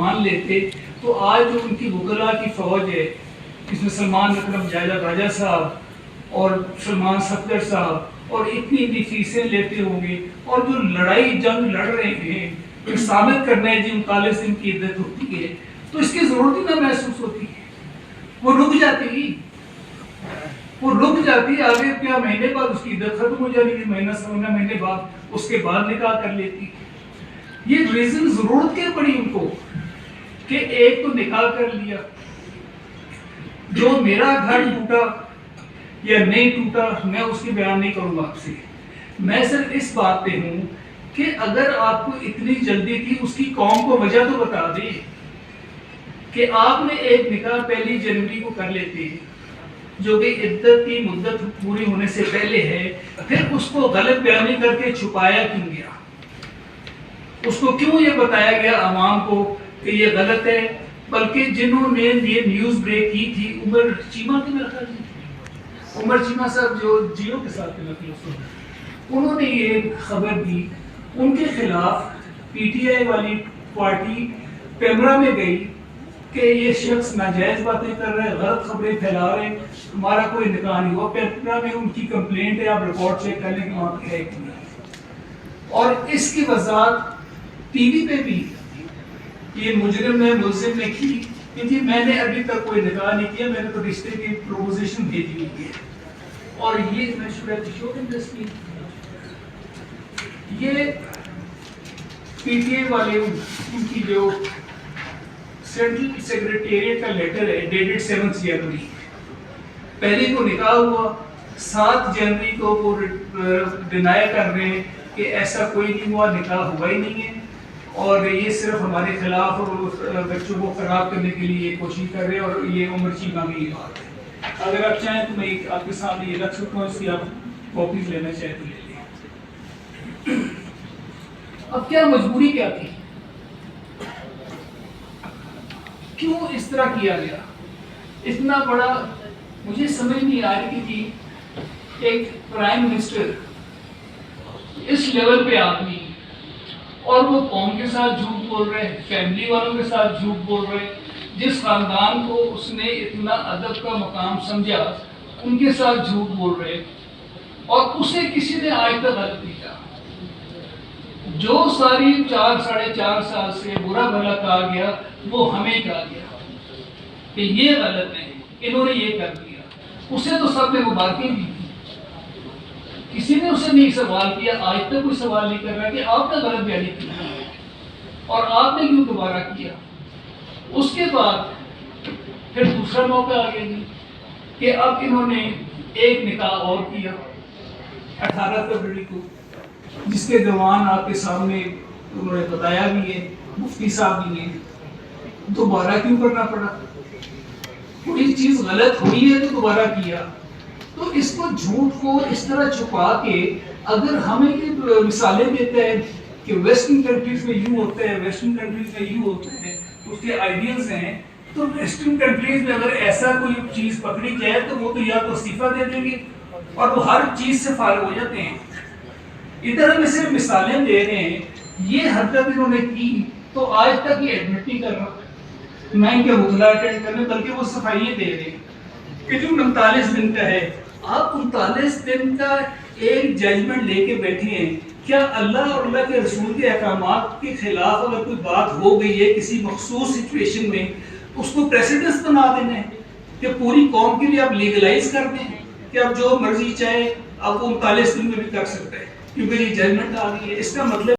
مان لیتے تو آج جو ان کی وکلاء کی فوج ہے، اس میں سلمان اکرم راجہ صاحب اور سلمان صفدر صاحب اور اتنی فیسیں لیتے ہوں گے، اور جو لڑائی جنگ لڑ رہے ہیں یہ ثابت کرنا ہے جی 39 دن کی عدت ہوتی ہے، تو اس کی ضرورت ہی نہ محسوس ہوتی ہے، وہ رک جاتی آگے کیا مہینے بعد اس کی عدت ختم ہو جانی ہے، مہینہ سونا مہینے بعد اس کے بعد نکاح کر لیتی۔ یہ ریزن ضرورت کیا پڑی ان کو کہ ایک تو نکاح کر لیا، جو میرا گھر ٹوٹا یا نہیں ٹوٹا میں اس کی بیان نہیں کروں گا آپ سے، میں صرف اس بات پہ ہوں کہ اگر آپ کو اتنی جلدی تھی اس کی قوم کو وجہ تو بتا دیں کہ آپ نے ایک نکاح 1 جنوری کو کر لیتے جو کہ عدت کی مدت پوری ہونے سے پہلے ہے، پھر اس کو غلط بیانی کر کے چھپایا کیوں گیا؟ اس کو کیوں یہ بتایا گیا عوام کو کہ یہ غلط ہے؟ بلکہ جنہوں نے یہ نیوز بریک کی تھی عمر چیمہ کے میرا خیال ہے، عمر چیمہ صاحب جو جیو کے ساتھ انہوں نے یہ خبر دی، ان کے خلاف پی ٹی آئی والی پارٹی پیمرا میں گئی کہ یہ شخص ناجائز باتیں کر رہے ہیں، غلط خبریں پھیلا رہے ہیں، ہمارا کوئی نکاح نہیں ہوا۔ پیمرا میں ان کی کمپلینٹ ہے، آپ ریکارڈ چیک کر لیں کہ وہاں پہ ہے کہ نہیں۔ اور اس کی وضاحت ٹی وی پہ بھی یہ مجرم نے ملزم نے کی کہ جی میں نے ابھی تک کوئی نکاح نہیں کیا، میں نے تو رشتے کی پروپوزیشن بھیجی ہوئی ہے۔ اور یہ میں یہ پی ٹی آئی والے ان کی جو سینٹرل سیکریٹریٹ کا لیٹر ہے ڈیٹڈ 7 جنوری، پہلے کو نکاح ہوا، 7 جنوری کو وہ ڈینائی کر رہے ہیں کہ ایسا کوئی نہیں ہوا، نکاح ہوا ہی نہیں ہے، اور یہ صرف ہمارے خلاف بچوں کو خراب کرنے کے لیے یہ کوشش کر رہے ہیں، اور یہ عمر چیمہ کی یہ بات ہے۔ اگر آپ چاہیں تو میں آپ کے سامنے یہ رکھ سکتا ہوں، اس کی آپ کاپیز لینا چاہیں تو لے لیں۔ اب کیا مجبوری کیا تھی؟ کیوں اس طرح کیا گیا؟ اتنا بڑا مجھے سمجھ نہیں آ رہی کہ ایک پرائم منسٹر اس لیول پہ آدمی، اور وہ قوم کے ساتھ جھوٹ بول رہے، فیملی والوں کے ساتھ جھوٹ بول رہے، جس خاندان کو اس نے اتنا ادب کا مقام سمجھا ان کے ساتھ جھوٹ بول رہے، اور اسے کسی نے آج تک غلط نہیں کہا۔ جو ساری 4.5 سال سے برا بھلا کہا گیا وہ ہمیں کہا گیا کہ یہ غلط ہے، انہوں نے یہ کر دیا، اسے تو سب نے مبارکیں دی تھی، کسی نے اسے نہیں سوال کیا، آج تک کوئی سوال نہیں کر رہا کہ آپ نے غلط بیانی کیا اور آپ نے کیوں دوبارہ کیا۔ اس کے بعد پھر دوسرا موقع آ گیا جی کہ اب انہوں نے ایک نکاح اور کیا 18 فروری کو، جس کے دیوان آپ کے سامنے انہوں نے بتایا بھی ہے، مفتی صاحب بھی ہیں۔ دوبارہ کیوں کرنا پڑا؟ کوئی چیز غلط ہوئی ہے تو دوبارہ کیا، تو اس کو جھوٹ کو اس طرح چھپا کے اگر ہمیں یہ مثالیں دیتا ہے کہ ویسٹرن کنٹریز میں یوں ہوتا ہے، ویسٹرن کنٹریز میں یوں ہوتا ہے، اس کے آئیڈیلز ہیں، تو ویسٹرن کنٹریز میں اگر ایسا کوئی چیز پکڑی جائے تو وہ تو یا تو استعفیٰ دے دیں گے اور وہ ہر چیز سے فارغ ہو جاتے ہیں۔ ادھر ہم صرف مثالیں دے رہے ہیں، یہ حرکت انہوں نے کی تو آج تک یہ ایڈمٹ نہیں کر رہا، میں ان کے مطلع اٹینڈ کرنے، بلکہ وہ صفائییں دے رہے ہیں کہ جو 39 دن کا ہے، آپ 39 دن کا ایک ججمنٹ لے کے بیٹھے ہیں، کیا اللہ اور اللہ کے رسول کے احکامات کے خلاف اگر کوئی بات ہو گئی ہے کسی مخصوص سچویشن میں، اس کو پریسیڈنس بنا دینا ہے کہ پوری قوم کے لیے آپ لیگلائز کر دیں کہ آپ جو مرضی چاہے آپ 39 دن میں بھی کر سکتے ہیں کیونکہ یہ ججمنٹ آ گئی ہے؟ اس کا مطلب